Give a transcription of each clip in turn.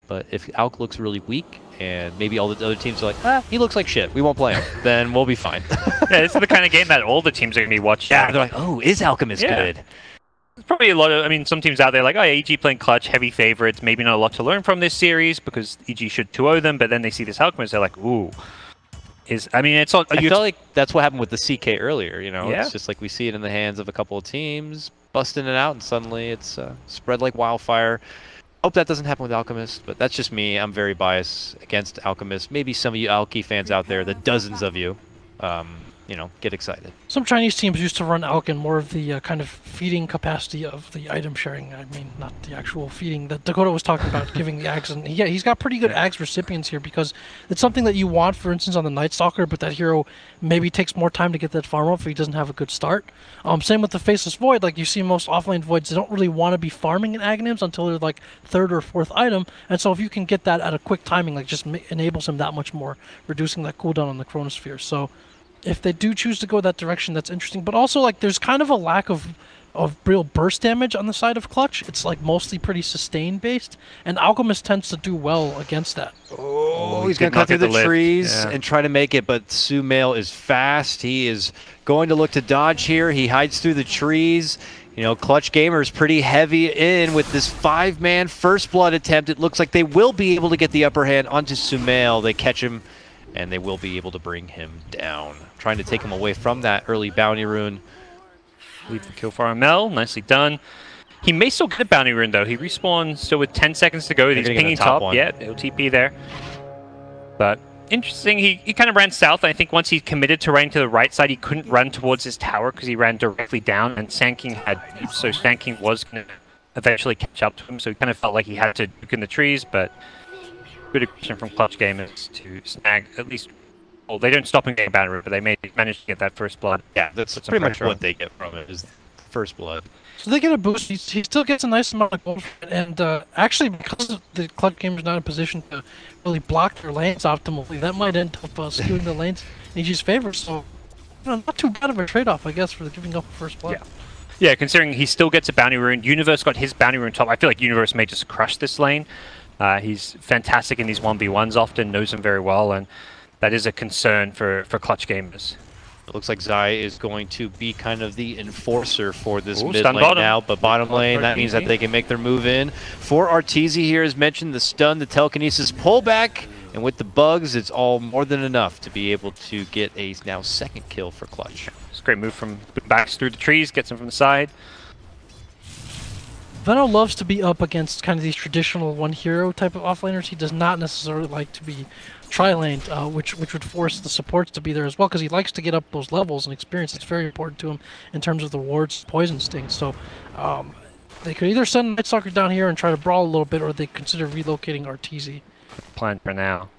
But if Alk looks really weak, and maybe all the other teams are like, ah, he looks like shit, we won't play him, then we'll be fine. Yeah, this is the kind of game that all the teams are going to be watching. Yeah, they're like, oh, is Alchemist good? There's probably a lot of, I mean, some teams out there like, oh, yeah, EG playing clutch, heavy favorites, maybe not a lot to learn from this series because EG should 2-0 them, but then they see this Alchemist, they're like, ooh. I mean, it's all. I feel like that's what happened with the CK earlier, you know? Yeah. It's just like we see it in the hands of a couple of teams, busting it out, and suddenly it's spread like wildfire. Hope that doesn't happen with Alchemist, but that's just me. I'm very biased against Alchemist. Maybe some of you Alki fans out there, the dozens of you, you know, get excited. Some Chinese teams used to run Alk in more of the kind of feeding capacity of the item sharing. I mean, not the actual feeding that Dakota was talking about, giving the Ags. And yeah, he's got pretty good Ags recipients here because it's something that you want, for instance, on the Night Stalker, but that hero maybe takes more time to get that farm up if he doesn't have a good start. Same with the Faceless Void. Like, you see most offlane Voids, they don't really want to be farming in Aghanims until they're like 3rd or 4th item. And so if you can get that at a quick timing, like, just enables him that much more, reducing that cooldown on the Chronosphere. So if they do choose to go that direction, that's interesting. But also, like, there's kind of a lack of real burst damage on the side of Clutch. It's like mostly pretty sustain based, and Alchemist tends to do well against that. Oh, he's going to cut through the trees and try to make it, but Sumail is fast. He is going to look to dodge here. He hides through the trees. You know, Clutch Gamer is pretty heavy in with this 5-man first blood attempt. It looks like they will be able to get the upper hand onto Sumail. They catch him, and they will be able to bring him down. Trying to take him away from that early bounty rune. Leave the kill for Armel. Nicely done. He may still get a bounty rune, though. He respawns still with 10 seconds to go. He's pinging top. Yeah, it'll TP there. But interesting. He kind of ran south. I think once he committed to running to the right side, he couldn't run towards his tower because he ran directly down. And Sanking so Sanking was going to eventually catch up to him. So he kind of felt like he had to duke in the trees. But good aggression from Clutch Gamers to snag at least. Well, they don't stop him getting bounty rune, but they managed to get that first blood. Yeah, that's pretty much what they get from it, is first blood. So they get a boost. He still gets a nice amount of gold, and actually, because the Clutch Gamer's not in a position to really block their lanes optimally, that might end up skewing the lanes in EG's favor. So, you know, not too bad of a trade-off, I guess, for giving up first blood. Yeah, considering he still gets a bounty rune. Universe got his bounty rune top. I feel like Universe may just crush this lane. He's fantastic in these 1v1s often, knows them very well, and that is a concern for Clutch Gamers. It looks like Zai is going to be kind of the enforcer for this mid lane now, but bottom lane, that means that they can make their move in. For Arteezy here, as mentioned, the stun, the telekinesis pullback, and with the bugs, it's all more than enough to be able to get a now 2nd kill for Clutch. It's a great move from backs through the trees, gets him from the side. Veno loves to be up against kind of these traditional one hero type of offlaners. He does not necessarily like to be tri-laned, which would force the supports to be there as well, because he likes to get up those levels and experience. It's very important to him in terms of the ward's poison stings. So they could either send Night Stalker down here and try to brawl a little bit, or they consider relocating Arteezy. Plan for now.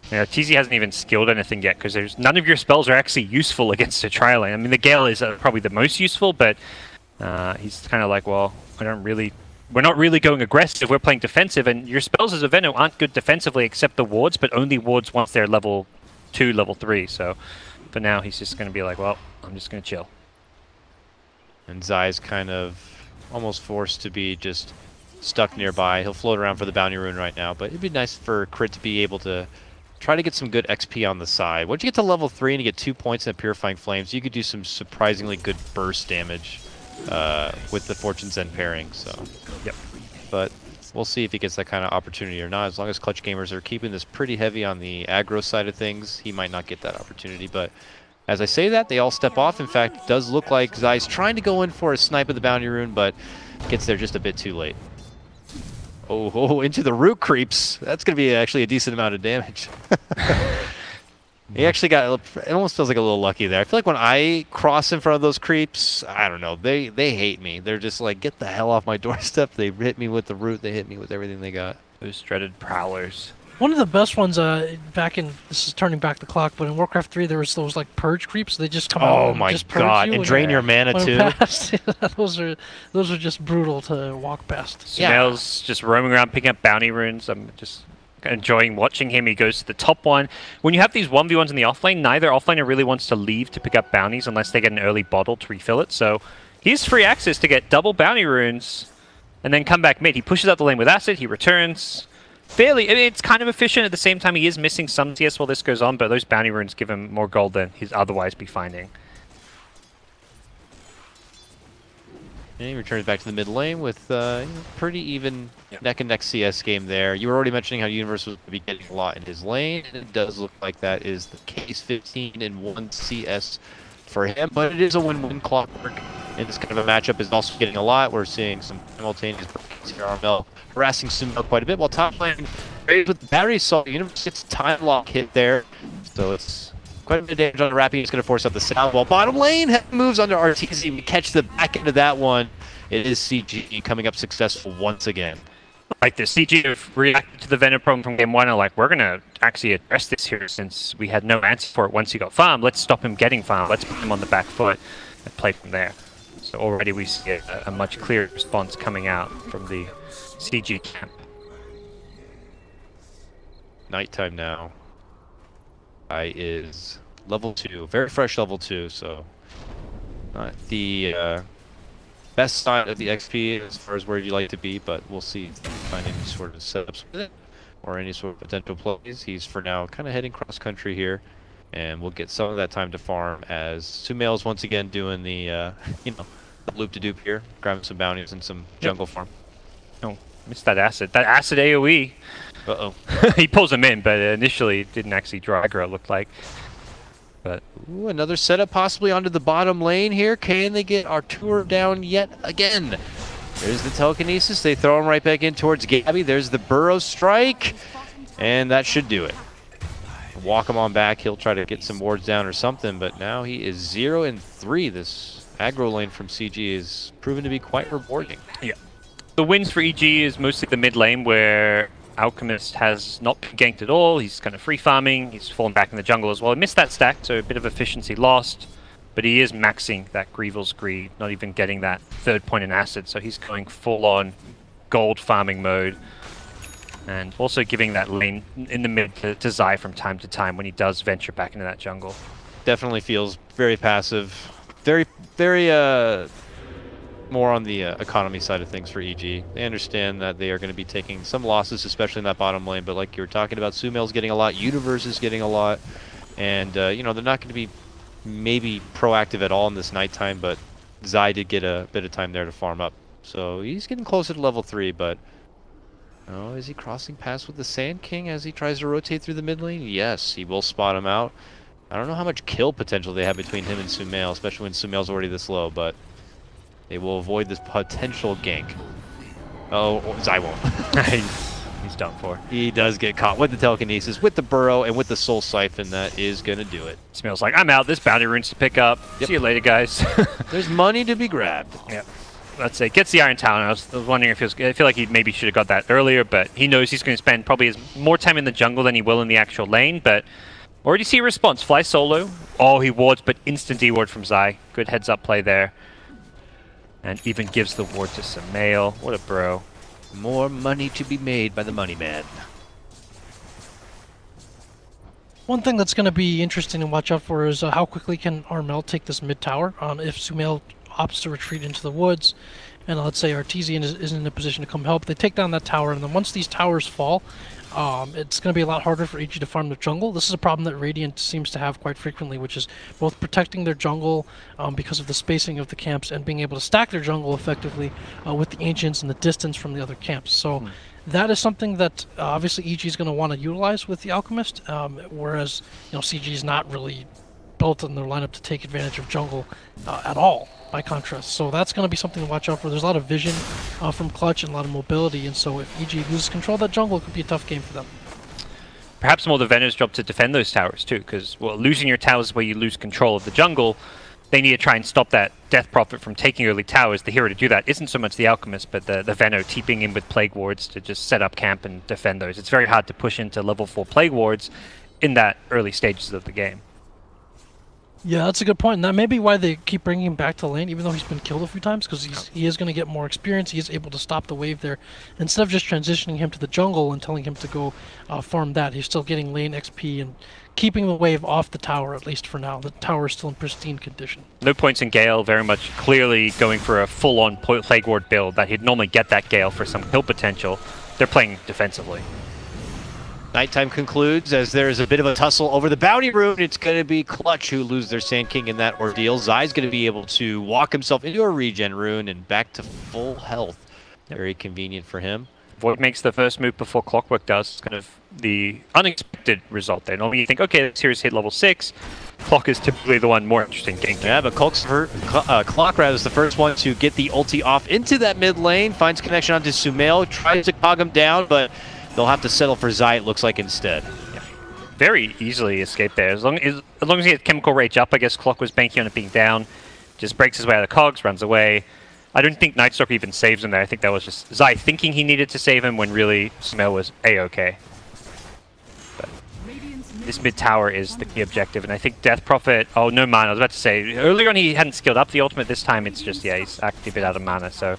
Yeah, Arteezy hasn't even skilled anything yet, because there's none of your spells are actually useful against a tri-lane. I mean, the Gale is probably the most useful, but he's kind of like, well, we're not really going aggressive, we're playing defensive, and your spells as a Veno aren't good defensively except the wards, but only wards once they're level 2, level 3, so for now he's just going to be like, well, I'm just going to chill. And Zai's kind of almost forced to be just stuck nearby. He'll float around for the bounty rune right now, but it'd be nice for Crit to be able to try to get some good XP on the side. Once you get to level 3 and you get 2 points in Purifying Flames, you could do some surprisingly good burst damage with the Fortune's End pairing, so yep. But we'll see if he gets that kind of opportunity or not. As long as Clutch Gamers are keeping this pretty heavy on the aggro side of things, he might not get that opportunity. But as I say that, they all step off. In fact, it does look like Zai's trying to go in for a snipe of the bounty rune, but gets there just a bit too late. Oh, into the root creeps. That's going to be actually a decent amount of damage. He actually got, it almost feels like a little lucky there. I feel like when I cross in front of those creeps, I don't know, they hate me. They're just like, get the hell off my doorstep. They hit me with the root, they hit me with everything they got. Those dreaded prowlers. One of the best ones back in, this is turning back the clock, but in Warcraft 3 there was those like purge creeps. They just come out and just purge you and drain your mana too. those are just brutal to walk past. Sumail's just roaming around picking up bounty runes. I'm just enjoying watching him. He goes to the top one. When you have these 1v1s in the offlane, neither offlaner really wants to leave to pick up bounties unless they get an early bottle to refill it. So he has free access to get double bounty runes and then come back mid. He pushes out the lane with acid, he returns, fairly, I mean, it's kind of efficient. At the same time, he is missing some CS while this goes on, but those bounty runes give him more gold than he'd otherwise be finding. And he returns back to the mid lane with pretty even neck and neck CS game there. You were already mentioning how Universe was going to be getting a lot in his lane, and it does look like that is the case. 15 and 1 CS for him, but it is a win-win. Clockwork in this kind of a matchup is also getting a lot. We're seeing some simultaneous breaks here. Armel harassing Sumo quite a bit, while top lane with the battery assault. Universe gets time lock hit there, so it's quite a bit of damage on the wrapping. It's going to force out the sound wall. Bottom lane moves under RTZ. We catch the back end of that one. It is CG coming up successful once again. Like the CG have reacted to the Venom problem from game 1 and like, we're going to actually address this here since we had no answer for it once he got farmed. Let's stop him getting farmed. Let's put him on the back foot and play from there. So already we see a much clearer response coming out from the CG camp. Nighttime now. Is level 2, very fresh level 2, so not the best side of the XP as far as where you like to be, but we'll see if you find any sort of setups with it or any sort of potential plays. He's for now kind of heading cross country here, and we'll get some of that time to farm as Sumail's once again doing the loop to dupe here, grabbing some bounties and some jungle farm. Oh, missed that acid. That acid AoE. Uh-oh. He pulls him in, but initially it didn't actually draw aggro, it looked like. But ooh, another setup possibly onto the bottom lane here. Can they get Artur down yet again? There's the telekinesis. They throw him right back in towards Gabby. There's the burrow strike, and that should do it. Walk him on back. He'll try to get some wards down or something, but now he is 0 and 3. This aggro lane from CG is proven to be quite rewarding. Yeah. The wins for EG is mostly the mid lane where Alchemist has not been ganked at all. He's kind of free farming. He's fallen back in the jungle as well. He missed that stack, so a bit of efficiency lost. But he is maxing that Grievel's Greed, not even getting that third point in acid. So he's going full on gold farming mode. And also giving that lane in the mid to Zai from time to time when he does venture back into that jungle. Definitely feels very passive. Very more on the economy side of things for EG. They understand that they are going to be taking some losses, especially in that bottom lane, but like you were talking about, Sumail's getting a lot, Universe is getting a lot, and they're not going to be maybe proactive at all in this nighttime, but Zai did get a bit of time there to farm up. So he's getting closer to level 3, but is he crossing paths with the Sand King as he tries to rotate through the mid lane? Yes, he will spot him out. I don't know how much kill potential they have between him and Sumail, especially when Sumail's already this low, but they will avoid this potential gank. Oh, Zai won't. He's done for. He does get caught with the telekinesis, with the burrow, and with the soul siphon. That is going to do it. Sumail's like, I'm out. This bounty runes to pick up. Yep. See you later, guys. There's money to be grabbed. Yeah. Let's say gets the Iron Talon. I was wondering if I feel like he maybe should have got that earlier, but he knows he's going to spend probably more time in the jungle than he will in the actual lane. But already see a response. Fly solo. Oh, he wards, but instant D-ward from Zai. Good heads-up play there. And even gives the ward to Sumail. What a bro. More money to be made by the money man. One thing that's going to be interesting to watch out for is how quickly can Armel take this mid tower. If Sumail opts to retreat into the woods, and let's say Artesian isn't in a position to come help, they take down that tower, and then once these towers fall, it's going to be a lot harder for EG to farm the jungle. This is a problem that Radiant seems to have quite frequently, which is both protecting their jungle because of the spacing of the camps and being able to stack their jungle effectively with the Ancients and the distance from the other camps. So that is something that obviously EG is going to want to utilize with the Alchemist, whereas CG is not really built in their lineup to take advantage of jungle at all, by contrast. So that's going to be something to watch out for. There's a lot of vision from Clutch and a lot of mobility, and so if EG loses control of that jungle, it could be a tough game for them. Perhaps more the Venom's job to defend those towers too, because losing your towers is where you lose control of the jungle. They need to try and stop that Death Prophet from taking early towers. The hero to do that isn't so much the Alchemist, but the Veno TPing in with Plague Wards to just set up camp and defend those. It's very hard to push into level 4 Plague Wards in that early stages of the game. Yeah, that's a good point, and that may be why they keep bringing him back to lane, even though he's been killed a few times, because he is going to get more experience. He is able to stop the wave there. Instead of just transitioning him to the jungle and telling him to go farm that, he's still getting lane XP and keeping the wave off the tower, at least for now. The tower is still in pristine condition. No points in Gale, very much clearly going for a full-on Plague Ward build that he'd normally get that Gale for some kill potential. They're playing defensively. Nighttime concludes as there is a bit of a tussle over the bounty rune. It's going to be Clutch who lose their Sand King in that ordeal. Zai's going to be able to walk himself into a regen rune and back to full health. Very convenient for him. Void makes the first move before Clockwork does. It's kind of the unexpected result there. Normally you think, okay, this here's hit level 6. Clock is typically the one more interesting ganking. Yeah, but Clock rather is the first one to get the ulti off into that mid lane. Finds connection onto Sumail, tries to cog him down, but they'll have to settle for Zai, it looks like, instead. Yeah. Very easily escaped there. As long as he had Chemical Rage up, I guess Clock was banking on it being down. Just breaks his way out of the cogs, runs away. I don't think Nightstalker even saves him there. I think that was just Zai thinking he needed to save him when really Sumail was A-okay. But this mid tower is the key objective, and I think Death Prophet... Oh, no mana. I was about to say, earlier on he hadn't skilled up the ultimate. This time it's just, yeah, he's actually a bit out of mana, so...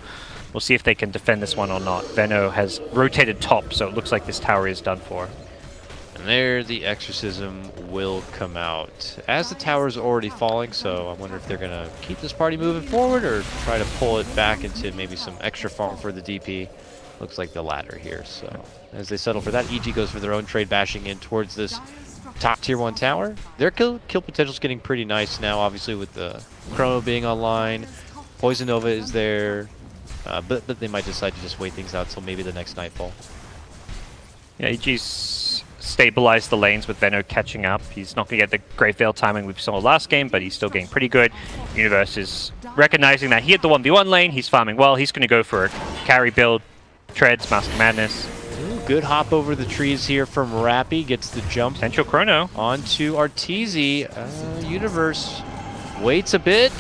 We'll see if they can defend this one or not. Venno has rotated top, so it looks like this tower is done for. And there, the Exorcism will come out. As the tower's already falling, so I wonder if they're going to keep this party moving forward or try to pull it back into maybe some extra farm for the DP. Looks like the latter here, so as they settle for that, EG goes for their own trade, bashing in towards this top tier 1 tower. Their kill potential is getting pretty nice now, obviously with the Chrono being online. Poison Nova is there. But they might decide to just wait things out till maybe the next Nightfall. Yeah, EG's stabilized the lanes with Venno catching up. He's not going to get the Great Veil timing we saw last game, but he's still getting pretty good. Universe is recognizing that he had the 1v1 lane, he's farming well, he's going to go for a carry build, treads, Mask Madness. Ooh, good hop over the trees here from Rappy, gets the jump. Central Chrono. Onto Arteezy. Universe waits a bit.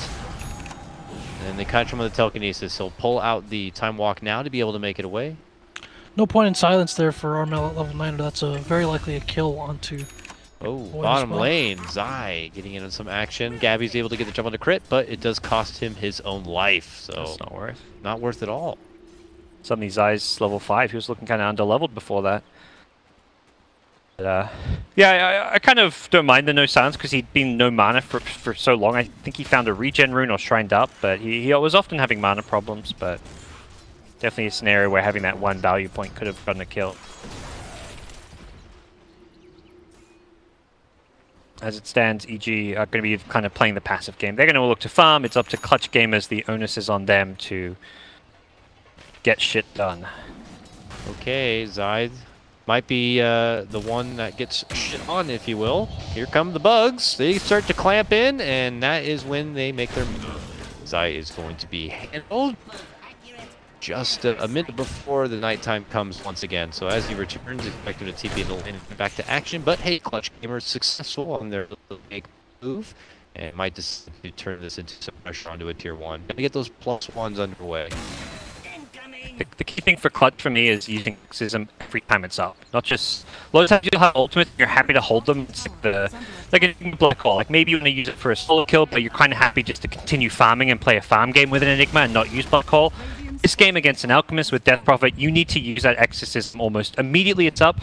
And they catch him with the telekinesis. He'll pull out the time walk now to be able to make it away. No point in silence there for Armel at level 9. That's very likely a kill onto... Oh, bottom lane. Zai getting in on some action. Gabby's able to get the jump on the crit, but it does cost him his own life. So that's not worth. Not worth at all. Suddenly Zai's level 5. He was looking kind of underleveled before that. But, yeah, I kind of don't mind the no silence because he'd been no mana for so long. I think he found a regen rune or shrined up, but he was often having mana problems, but definitely a scenario where having that one value point could have gotten a kill. As it stands, EG are going to be kind of playing the passive game. They're going to look to farm. It's up to Clutch Gamers. The onus is on them to get shit done. Okay, Zai might be the one that gets shit on, if you will. Here come the bugs. They start to clamp in, and that is when they make their move. Zai is going to be handled just a minute before the nighttime comes once again. So as he returns, expect him to TP in the lane and back to action. But hey, Clutch Gamers successful on their little big move, and might just turn this into some pressure onto a tier 1. Gonna get those +1s underway. The key thing for Clutch for me is using Exorcism every time it's up. Not just... A lot of times you'll have ultimate and you're happy to hold them. It's like a Black Hole. Like maybe you want to use it for a solo kill, but you're kind of happy just to continue farming and play a farm game with an Enigma and not use Black Hole. This game against an Alchemist with Death Prophet, you need to use that Exorcism almost immediately it's up.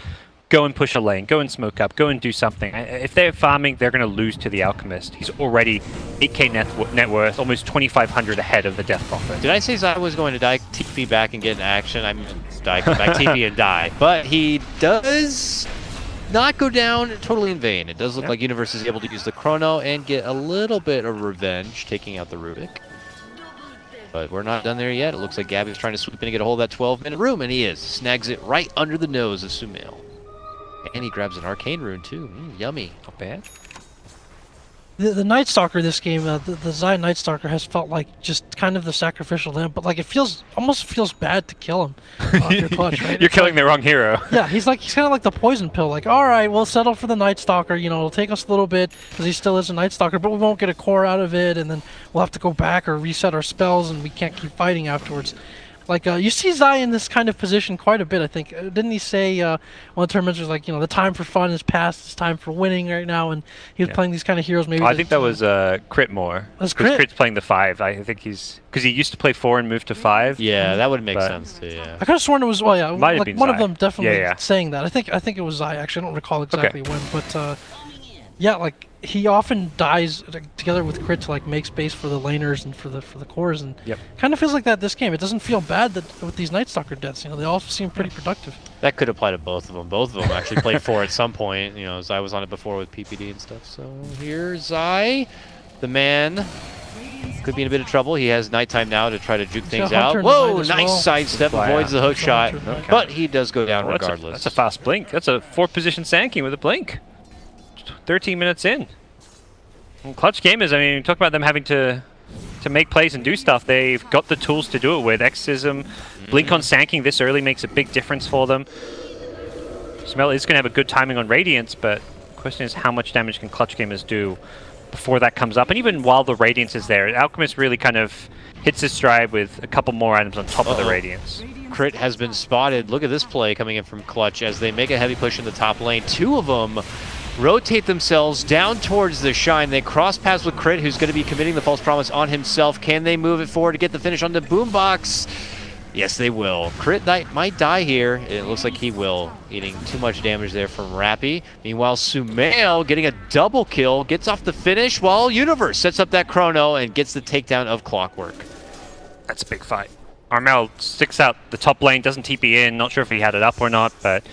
Go and push a lane, go and smoke up, go and do something. If they're farming, they're going to lose to the Alchemist. He's already 8k net worth, almost 2,500 ahead of the Death Prophet. Did I say Zai was going to die, TP back and get in action? I mean, die, come back, TP and die. But he does not go down totally in vain. It does look like Universe is able to use the Chrono and get a little bit of revenge, taking out the Rubik. But we're not done there yet. It looks like Gabby's trying to sweep in and get a hold of that 12-minute room, and he is. Snags it right under the nose of Sumail. And he grabs an Arcane Rune, too. Yummy. Not bad. The Night Stalker this game, the Zai Night Stalker has felt like just kind of the sacrificial lamb, but like it almost feels bad to kill him after Clutch, right? You're killing the wrong hero. Yeah, he's kind of like the poison pill. Like, all right, we'll settle for the Night Stalker. You know, it'll take us a little bit because he still is a Night Stalker, but we won't get a core out of it, and then we'll have to go back or reset our spells, and we can't keep fighting afterwards. Like, you see Zai in this kind of position quite a bit, I think. Didn't he say, one of the tournaments was like, you know, the time for fun is past, it's time for winning right now, and he was playing these kind of heroes maybe. I think that was Crit more. That's Crit? Crit's playing the 5. I think he's... Because he used to play 4 and moved to 5. Yeah, that would make sense too, yeah. I could have sworn it was, well, yeah, Might like one of them definitely saying that. I think it was Zai, actually. I don't recall exactly when, but, yeah, like... he often dies together with Crit to like make space for the laners and for the cores, and kind of feels like that this game. It doesn't feel bad that with these Night Stalker deaths, you know, they all seem pretty productive. That could apply to both of them. Both of them actually played 4 at some point. You know, Zai was on it before with PPD and stuff. So here's Zai, the man. Could be in a bit of trouble. He has nighttime now to try to juke things out. Whoa, nice sidestep, avoids the hook shot, but he does go down regardless. That's a fast blink. That's a 4th position Sanking with a blink. 13 minutes in. And Clutch Gamers, I mean, talk about them having to make plays and do stuff. They've got the tools to do it with. Exorcism, blink on Sanking this early makes a big difference for them. Smell is going to have a good timing on Radiance, but the question is how much damage can Clutch Gamers do before that comes up? And even while the Radiance is there, Alchemist really kind of hits his stride with a couple more items on top of the Radiance. Crit has been spotted. Look at this play coming in from Clutch as they make a heavy push in the top lane. 2 of them rotate themselves down towards the Shine. They cross paths with Crit, who's going to be committing the False Promise on himself. Can they move it forward to get the finish on the Boombox? Yes, they will. Crit might die here. It looks like he will, eating too much damage there from Rappy. Meanwhile, Sumail getting a double kill, gets off the finish, while Universe sets up that chrono and gets the takedown of Clockwork. That's a big fight. Armel sticks out the top lane, doesn't TP in. Not sure if he had it up or not, but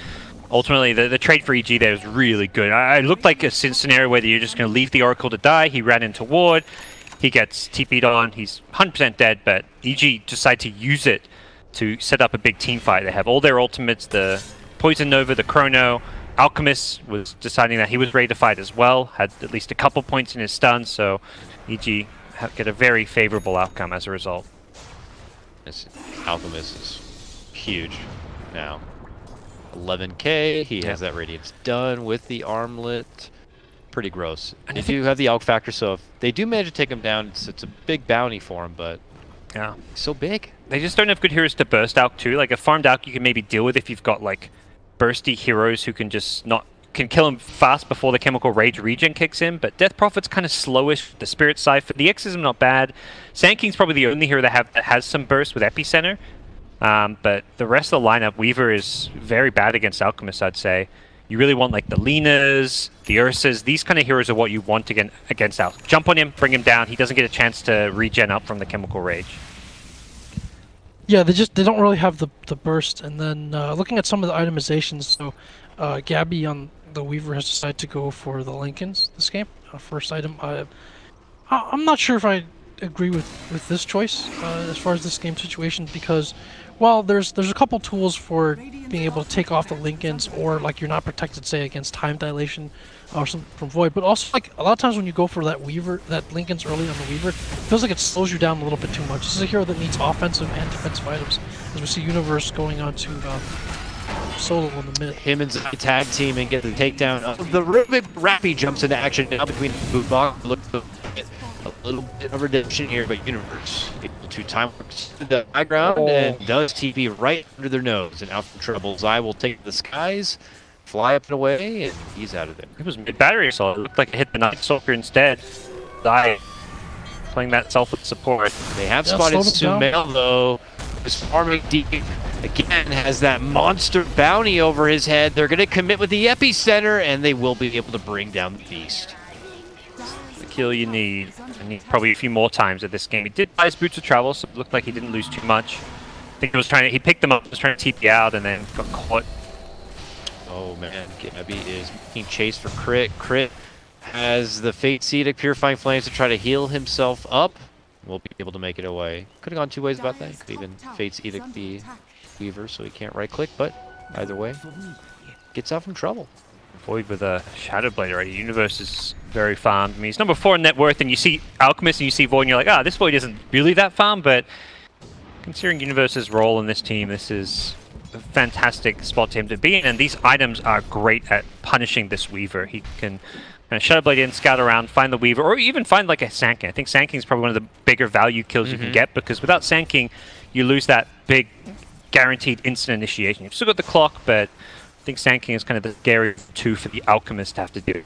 ultimately, the trade for EG there is really good. It looked like a scenario where you're just going to leave the Oracle to die. He ran into ward. He gets TP'd on. He's 100% dead, but EG decide to use it to set up a big team fight. They have all their ultimates, the Poison Nova, the Chrono. Alchemist was deciding that he was ready to fight as well. Had at least a couple points in his stun, so EG get a very favorable outcome as a result. This Alchemist is huge now. 11k, he has that Radiance done with the armlet. Pretty gross. And if you have the Alch factor, so if they do manage to take him down, it's a big bounty for him, but yeah, so big. They just don't have good heroes to burst Alch too. Like a farmed Alch you can maybe deal with if you've got like bursty heroes who can just can kill him fast before the Chemical Rage regen kicks in, but Death Prophet's kind of slowish. The Spirit Cipher, the Exorcism not bad. Sanking's probably the only hero that has some burst with Epicenter. But the rest of the lineup, Weaver is very bad against Alchemist, I'd say. You really want like the Lenas, the Ursas, these kind of heroes are what you want against Alch. Jump on him, bring him down, he doesn't get a chance to regen up from the Chemical Rage. Yeah, they don't really have the burst. And then looking at some of the itemizations, so Gabby on the Weaver has decided to go for the Lincolns this game. First item. I'm not sure if I agree with this choice as far as this game situation, because while there's a couple tools for being able to take off the Lincolns, or like you're not protected, say, against time dilation or some from Void, but also like a lot of times when you go for that Weaver, that Lincolns early on the Weaver, it feels like it slows you down a little bit too much. This is a hero that needs offensive and defensive items, as we see Universe going on to solo in the mid. Him and Zai tag team and get the takedown of the Rappy jumps into action now between the boot box. Look for a little bit of redemption here, but Universe able to time the high ground and does TP right under their nose, and out from trouble. Zai will take the skies, fly up and away, and he's out of there. It was mid-battery assault. It looked like it hit the Night Stalker instead. Zai playing that self with support. They have spotted Sumail though. Is farming deep. Again, has that monster bounty over his head. They're going to commit with the Epicenter, and they will be able to bring down the beast. The kill you need. And need probably a few more times at this game. He did buy his boots of travel, so it looked like he didn't lose too much. I think he picked them up, was trying to TP out, and then got caught. Oh man, Gabby is being chased for Crit. Crit has the Fate's Edict, Purifying Flames to try to heal himself up. We'll be able to make it away. Could have gone 2 ways about that. Could even Fate's Edict be Weaver, so he can't right click, but either way, gets out from trouble. Void with a Shadow Blade already. Universe is very farmed. I mean, he's number 4 in net worth, and you see Alchemist and you see Void, and you're like, this Void isn't really that farm, but considering Universe's role in this team, this is a fantastic spot to him to be in, and these items are great at punishing this Weaver. He can Shadow Blade in, scout around, find the Weaver, or even find like a Sanking. I think Sanking is probably one of the bigger value kills you can get, because without Sanking, you lose that big guaranteed instant initiation. You've still got the clock, but I think Sanking is kind of the scary 2 for the Alchemist to have to do.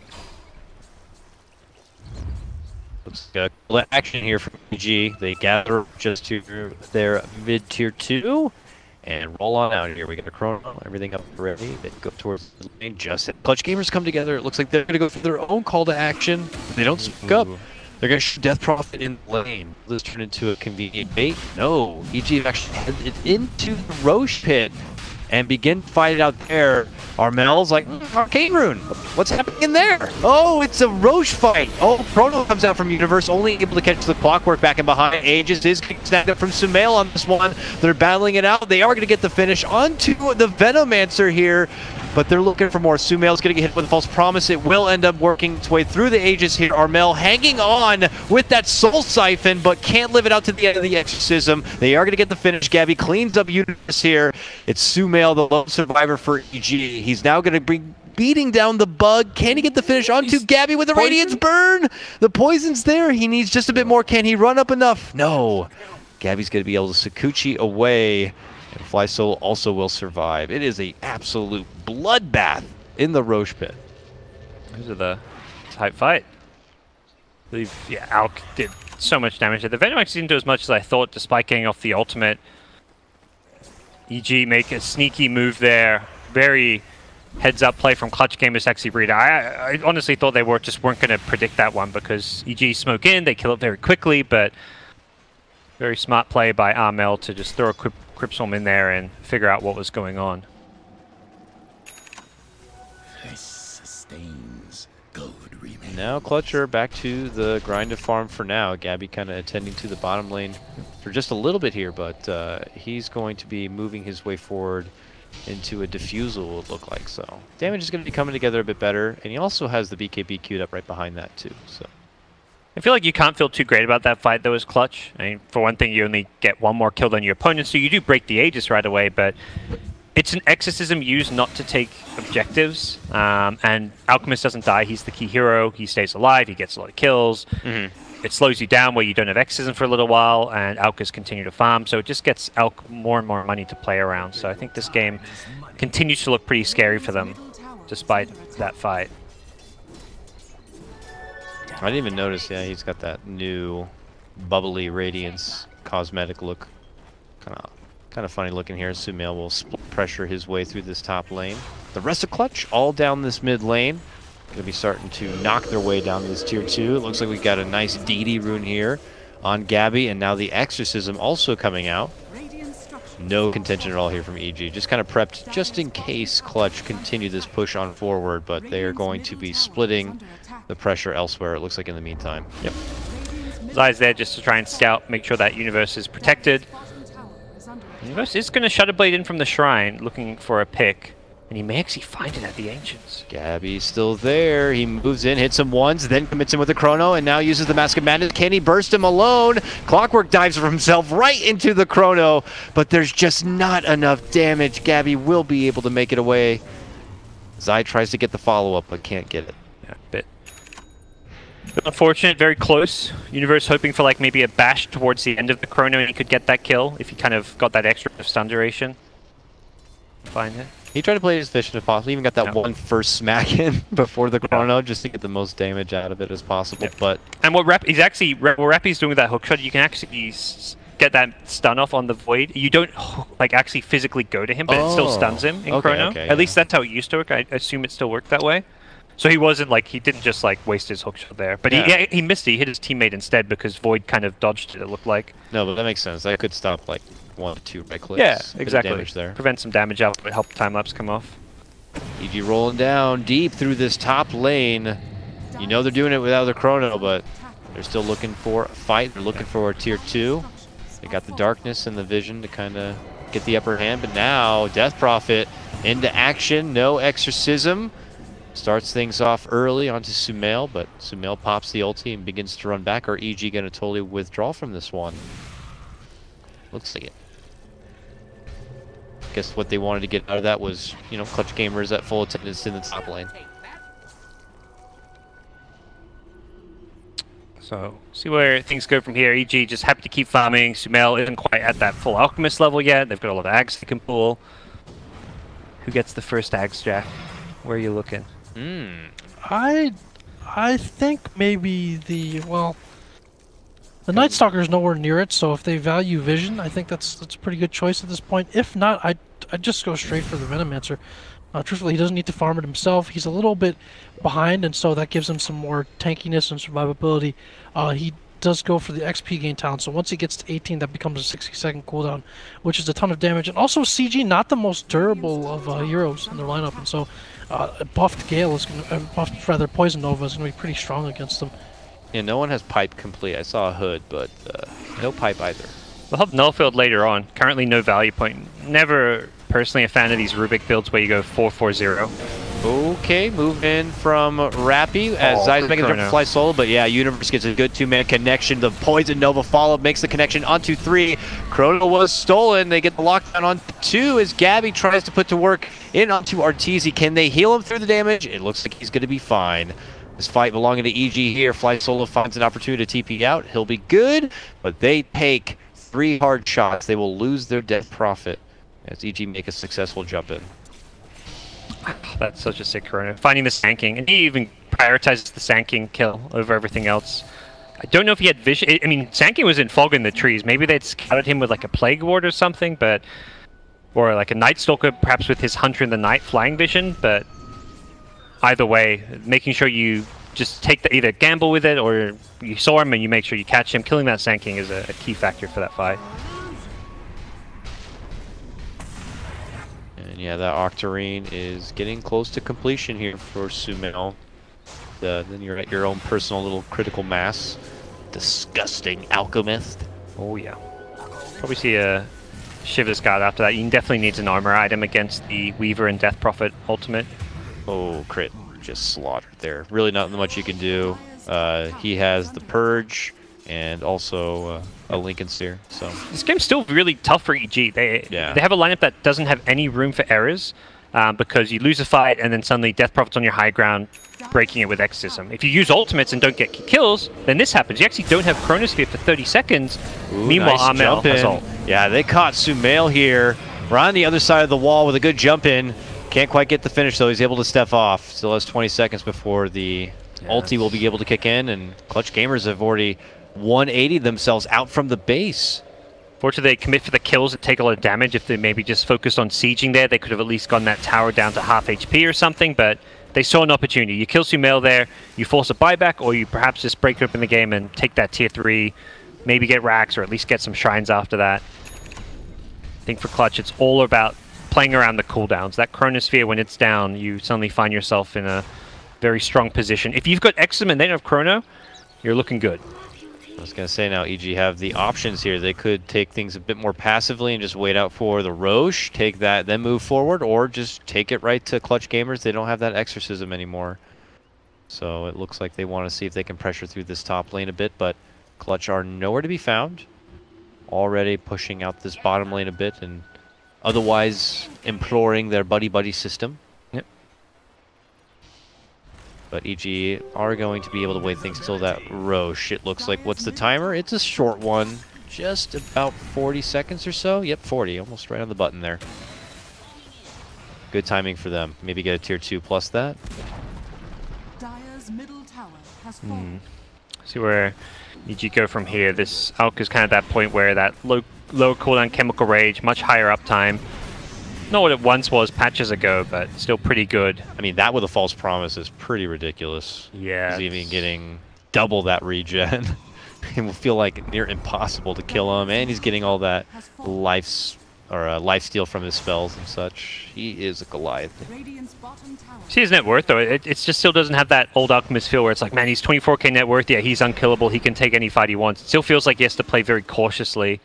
Looks like action here from EG. They gather just to their mid-tier 2. and roll on out here. We got a chrono, everything up ready. They go towards the lane. Just Clutch Gamers come together. It looks like they're going to go for their own call to action. They don't speak up. They're going to shoot Death Prophet in the lane. Will this turn into a convenient bait? No. EG actually headed into the Roche pit and begin to fight it out there. Armel's like, Arcane Rune, what's happening in there? Oh, it's a Roche fight. Oh, Chrono comes out from Universe, only able to catch the Clockwork back and behind. Aegis is getting snagged up from Sumail on this one. They're battling it out. They are going to get the finish onto the Venomancer here, but they're looking for more. Sumail's going to get hit with a False Promise. It will end up working its way through the Aegis here. Armel hanging on with that Soul Siphon, but can't live it out to the end of the Exorcism. They are going to get the finish. Gabby cleans up Universe here. It's Sumail, the lone survivor for EG. He's now going to be beating down the bug. Can he get the finish onto Gabby with a Radiance Burn? The poison's there. He needs just a bit more. Can he run up enough? No. Gabby's going to be able to Sakuchi away. And Fly Soul also will survive. It is an absolute bloodbath in the Roche pit. Those are the type fight. I believe, yeah, Alk did so much damage. The Venomax didn't do as much as I thought, despite getting off the ultimate. EG make a sneaky move there. Very heads-up play from Clutch Gamers actually Breeder. I honestly thought they weren't going to predict that one because EG smoke in, they kill it very quickly, but very smart play by Armel to just throw a Cryptstorm in there and figure out what was going on. Now Clutcher back to the grind of farm for now. Gabby kind of attending to the bottom lane for just a little bit here, but he's going to be moving his way forward into a diffusal, it look like. So damage is going to be coming together a bit better, and he also has the BKB queued up right behind that too. So I feel like you can't feel too great about that fight though as Clutch. I mean, for one thing, you only get one more kill than your opponent, so you do break the Aegis right away, but it's an exorcism used not to take objectives, and Alchemist doesn't die. He's the key hero. He stays alive. He gets a lot of kills. It slows you down where you don't have exorcism for a little while, and Alkas continue to farm, so it just gets Alk more and more money to play around. So I think this game continues to look pretty scary for them, despite that fight. I didn't even notice, yeah, he's got that new bubbly Radiance cosmetic look. Kind of funny looking here. Sumail will split pressure his way through this top lane. The rest of Clutch all down this mid lane. Going to be starting to knock their way down to this tier 2. It looks like we got a nice DD rune here on Gabby, and now the Exorcism also coming out. No contention at all here from EG. Just kind of prepped just in case Clutch continue this push on forward, but they are going to be splitting the pressure elsewhere, it looks like, in the meantime. Yep. Zai's there just to try and scout, make sure that Universe is protected. Universe is going to Shadow Blade in from the Shrine, looking for a pick. And he may actually find it at the Ancients. Gabby's still there. He moves in, hits him once, then commits him with a Chrono, and now uses the Mask of Madness. Can he burst him alone? Clockwork dives for himself right into the Chrono, but there's just not enough damage. Gabby will be able to make it away. Zai tries to get the follow-up, but can't get it. Yeah, bit unfortunate, very close. Universe hoping for like maybe a bash towards the end of the Chrono, and he could get that kill if he kind of got that extra stun duration. Find it. He tried to play his vision if possible. He even got that one first smack in before the Chrono just to get the most damage out of it as possible. But and what Rappy's doing with that hook shot, you can actually get that stun off on the Void. You don't like actually physically go to him, but it still stuns him in Chrono. At least that's how it used to work. I assume it still worked that way. So he wasn't like, he didn't just like waste his hook shot there. But he missed it. He hit his teammate instead because Void kind of dodged it, it looked like. No, but that makes sense. That could stop like 1 or 2 right clicks. Yeah, exactly. Damage there. Prevent some damage out, but help time-lapse come off. EG rolling down deep through this top lane. You know they're doing it without the Chrono, but they're still looking for a fight. They're looking for a tier 2. They got the darkness and the vision to kind of get the upper hand, but now Death Prophet into action. No Exorcism. Starts things off early onto Sumail, but Sumail pops the ulti and begins to run back. Or EG going to totally withdraw from this one? Looks like it. Guess what they wanted to get out of that was, you know, Clutch Gamers at full attendance in the top lane. So, see where things go from here. EG just happy to keep farming. Sumail isn't quite at that full Alchemist level yet. They've got a lot of Ags they can pull. Who gets the first Ags, Jack? Where are you looking? I think maybe the, well, The Night Stalker is nowhere near it, so if they value vision, I think that's a pretty good choice at this point. If not, I'd just go straight for the Venomancer. Truthfully, he doesn't need to farm it himself. He's a little bit behind, and so that gives him some more tankiness and survivability. He does go for the XP gain talent, so once he gets to 18, that becomes a 60-second cooldown, which is a ton of damage. And also, CG, not the most durable of heroes in their lineup, and so buffed Gale is going to, buffed rather Poison Nova is going to be pretty strong against them. Yeah, no one has pipe complete. I saw a hood, but no pipe either. We'll have Nullfield later on. Currently no value point. Never personally a fan of these Rubik builds where you go 4-4-0. Okay, move in from Rappy as Zai's making the jump to fly solo, but yeah, Universe gets a good two-man connection. The Poison Nova follow makes the connection onto 3. Chrono was stolen. They get the lockdown on 2 as Gabby tries to put to work in onto Arteezy. Can they heal him through the damage? It looks like he's going to be fine. This fight belonging to EG here. Fly Solo finds an opportunity to TP out. He'll be good, but they take 3 hard shots. They will lose their death profit as EG make a successful jump in. That's such a sick Chrono. Finding the Sanking, and he even prioritizes the Sanking kill over everything else. I don't know if he had vision. I mean, Sanking was in fog in the trees. Maybe they'd scouted him with like a Plague Ward or something, but or like a Night Stalker, perhaps with his Hunter in the Night flying vision. But either way, making sure you just take the either gamble with it or you saw him and you make sure you catch him. Killing that Sanking is a key factor for that fight. And yeah, that Octarine is getting close to completion here for Sumail. Then you're at your own personal little critical mass. Disgusting Alchemist. Oh yeah. Probably see a Shiver's Guard after that. He definitely needs an armor item against the Weaver and Death Prophet ultimate. Oh, crit. Just slaughtered there. Really not much you can do. He has the Purge and also a Lincoln Steer. So this game's still really tough for EG. They have a lineup that doesn't have any room for errors because you lose a fight and then suddenly Death Prophet's on your high ground, breaking it with Exorcism. If you use ultimates and don't get kills, then this happens. You actually don't have Chronosphere for 30 seconds. Ooh, meanwhile, nice Amel has ult. Yeah, they caught Sumail here. We're on the other side of the wall with a good jump in. Can't quite get the finish, though. He's able to step off. Still has 20 seconds before the ulti will be able to kick in, and Clutch Gamers have already 180'd themselves out from the base. Fortunately, they commit for the kills that take a lot of damage. If they maybe just focused on sieging there, they could have at least gotten that tower down to half HP or something, but they saw an opportunity. You kill Sumail there, you force a buyback, or you perhaps just break it up in the game and take that tier 3, maybe get racks, or at least get some shrines after that. I think for Clutch, it's all about playing around the cooldowns. That Chronosphere, when it's down, you suddenly find yourself in a very strong position. If you've got Exum and they don't have Chrono, you're looking good. I was going to say now, EG have the options here. They could take things a bit more passively and just wait out for the Roche, take that, then move forward, or just take it right to Clutch Gamers. They don't have that Exorcism anymore. So it looks like they want to see if they can pressure through this top lane a bit, but Clutch are nowhere to be found. Already pushing out this bottom lane a bit and otherwise imploring their buddy-buddy system. Yep. But EG are going to be able to wait things till that Roche. It looks like, what's the timer? It's a short one. Just about 40 seconds or so. Yep, 40. Almost right on the button there. Good timing for them. Maybe get a tier 2 plus that. Dire's middle tower has fallen. See where EG go from here. This Alk is kind of that point where that lower cooldown Chemical Rage, much higher uptime. Not what it once was patches ago, but still pretty good. I mean, that with a false promise is pretty ridiculous. Yeah. He's even getting double that regen. It will feel like near impossible to kill him, and he's getting all that life steal from his spells and such. He is a Goliath. See his net worth though, it just still doesn't have that old Alchemist feel where it's like, man, he's 24k net worth, yeah, he's unkillable, he can take any fight he wants. It still feels like he has to play very cautiously.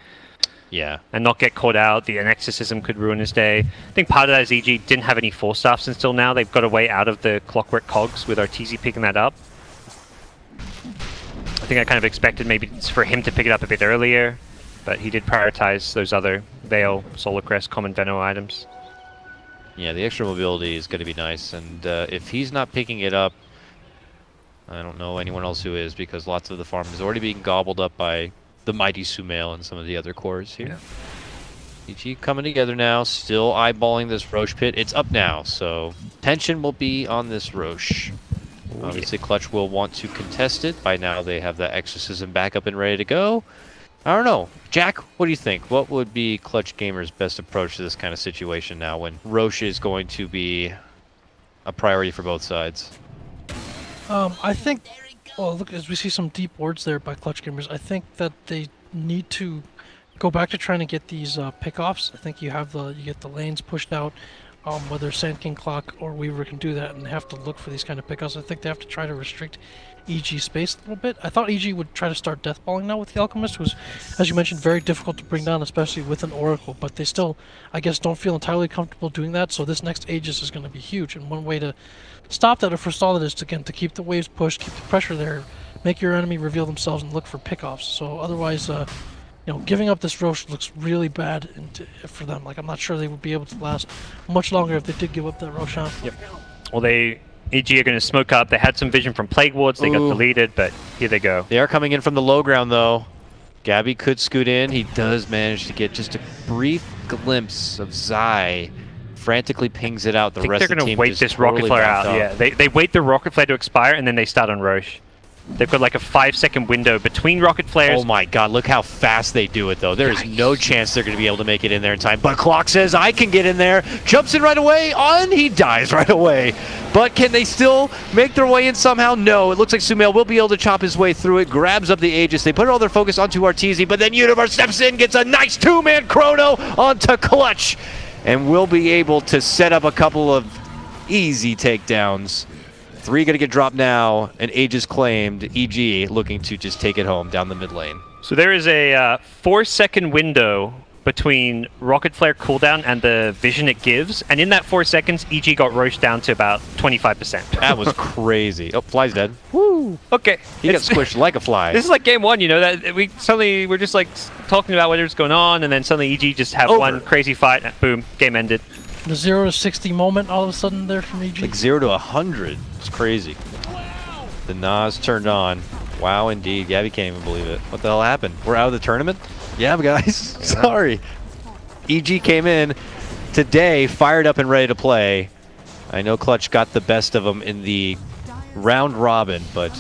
Yeah. And not get caught out. The Exorcism could ruin his day. I think part of that is EG didn't have any Force Staffs until now. They've got a way out of the Clockwork Cogs with Arteezy picking that up. I think I kind of expected maybe it's for him to pick it up a bit earlier, but he did prioritize those other Veil, Solar Crest, Common Veno items. Yeah, the extra mobility is going to be nice, and if he's not picking it up, I don't know anyone else who is, because lots of the farm is already being gobbled up by the mighty Sumail and some of the other cores here. Yeah. EG coming together now, still eyeballing this Roche pit. It's up now, so tension will be on this Roche. Obviously, Clutch will want to contest it. By now, they have the Exorcism back up and ready to go. I don't know. Jack, what do you think? What would be Clutch Gamers' best approach to this kind of situation now when Roche is going to be a priority for both sides? I think, well, look, as we see some deep wards there by Clutch Gamers, I think that they need to go back to trying to get these pickoffs. I think you get the lanes pushed out. Whether Sand King Clock or Weaver can do that, and they have to look for these kind of pickups. I think they have to try to restrict EG space a little bit. I thought EG would try to start deathballing now with the Alchemist, who's, as you mentioned, very difficult to bring down, especially with an Oracle, but they still, I guess, don't feel entirely comfortable doing that, so this next Aegis is going to be huge, and one way to stop that or forestall it is, again, to keep the waves pushed, keep the pressure there, make your enemy reveal themselves and look for pickoffs. So otherwise, you know, giving up this Roche looks really bad for them. Like, I'm not sure they would be able to last much longer if they did give up that Roshan. Yep. Well, EG are going to smoke up. They had some vision from Plague Wards. They got deleted, but here they go. They are coming in from the low ground, though. Gabby could scoot in. He does manage to get just a brief glimpse of Zai. Frantically pings it out. The rest of the team they're going to wait this Rocket totally Flare out. Yeah, they wait the Rocket Flare to expire, and then they start on Roche. They've got like a 5-second window between rocket flares. Oh my god, look how fast they do it though. There is no chance they're going to be able to make it in there in time. But Clock says, I can get in there. Jumps in right away. On, he dies right away. But can they still make their way in somehow? No, it looks like Sumail will be able to chop his way through it. Grabs up the Aegis. They put all their focus onto Arteezy, but then Universe steps in, gets a nice two-man chrono onto Clutch. And will be able to set up a couple of easy takedowns. 3 going to get dropped now, and Aegis claimed. EG looking to just take it home down the mid lane. So there is a 4-second window between Rocket Flare cooldown and the vision it gives, and in that 4 seconds, EG got Roche down to about 25%. That was crazy. Oh, Fly's dead. Woo! Okay. He got squished like a fly. This is like game 1, you know, that we're just like talking about whatever's going on, and then suddenly EG just have one crazy fight, and boom, game ended. The 0 to 60 moment all of a sudden there from EG. Like 0 to 100. It's crazy. The Nas turned on. Wow, indeed. Gabby can't even believe it. What the hell happened? We're out of the tournament? Yeah, guys. Sorry. EG came in today, fired up and ready to play. I know Clutch got the best of them in the round robin, but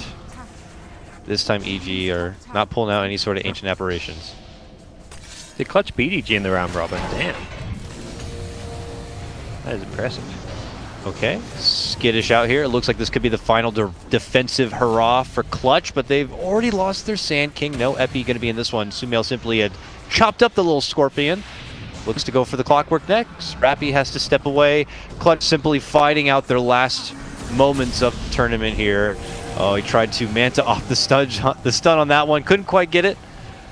this time EG are not pulling out any sort of ancient apparitions. Did Clutch beat EG in the round robin? Damn. That is impressive. Okay, skittish out here. It looks like this could be the final defensive hurrah for Clutch, but they've already lost their Sand King. No Epi going to be in this one. Sumail simply had chopped up the little Scorpion. Looks to go for the Clockwork next. Rappy has to step away. Clutch simply fighting out their last moments of the tournament here. Oh, he tried to Manta off the stun on that one. Couldn't quite get it.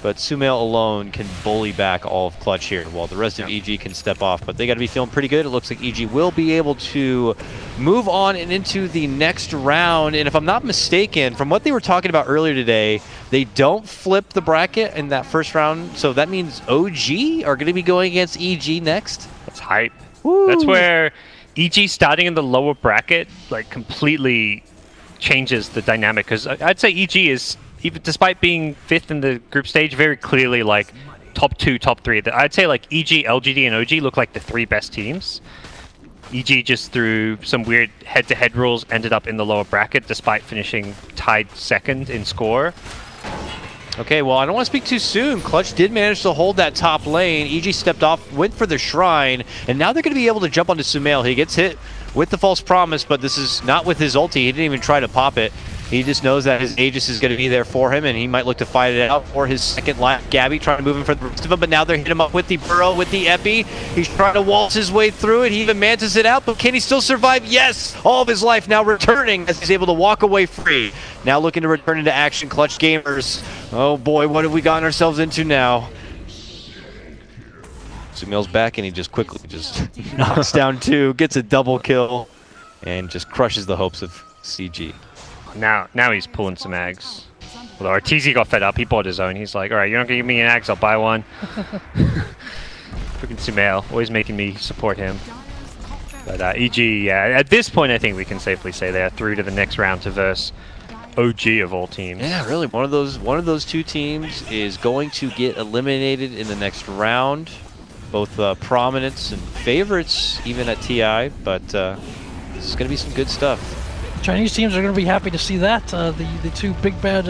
But Sumail alone can bully back all of Clutch here, while the rest of EG can step off. But they got to be feeling pretty good. It looks like EG will be able to move on and into the next round. And if I'm not mistaken, from what they were talking about earlier today, they don't flip the bracket in that first round. So that means OG are going to be going against EG next. That's hype. Woo. That's where EG starting in the lower bracket like completely changes the dynamic. Because I'd say EG is, even despite being 5th in the group stage, very clearly like top 2, top 3. I'd say like EG, LGD, and OG look like the 3 best teams. EG just through some weird head-to-head rules ended up in the lower bracket despite finishing tied 2nd in score. Okay, well, I don't want to speak too soon. Clutch did manage to hold that top lane. EG stepped off, went for the Shrine, and now they're going to be able to jump onto Sumail. He gets hit with the False Promise, but this is not with his ulti. He didn't even try to pop it. He just knows that his Aegis is going to be there for him, and he might look to fight it out for his second line. Gabby trying to move him for the rest of them, but now they're hitting him up with the Burrow, with the Epi. He's trying to waltz his way through it. He even mantas it out, but can he still survive? Yes! All of his life now returning as he's able to walk away free. Now looking to return into action, Clutch Gamers. Oh boy, what have we gotten ourselves into now? Sumail's back, and he just quickly knocks down 2, gets a double kill, and just crushes the hopes of CG. Now he's pulling some ags. Well, Arteezy got fed up. He bought his own. He's like, all right, you're not going to give me an ags, I'll buy one. Freaking Sumail, always making me support him. But EG, yeah, at this point, I think we can safely say they're through to the next round to verse OG of all teams. Yeah, really, one of those 2 teams is going to get eliminated in the next round. Both prominents and favorites, even at TI, but this is going to be some good stuff. Chinese teams are going to be happy to see that. The two big bad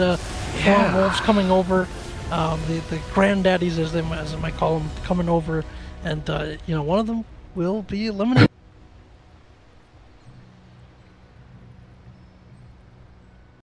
foreign wolves coming over, the granddaddies as they might call them, coming over, and you know, one of them will be eliminated.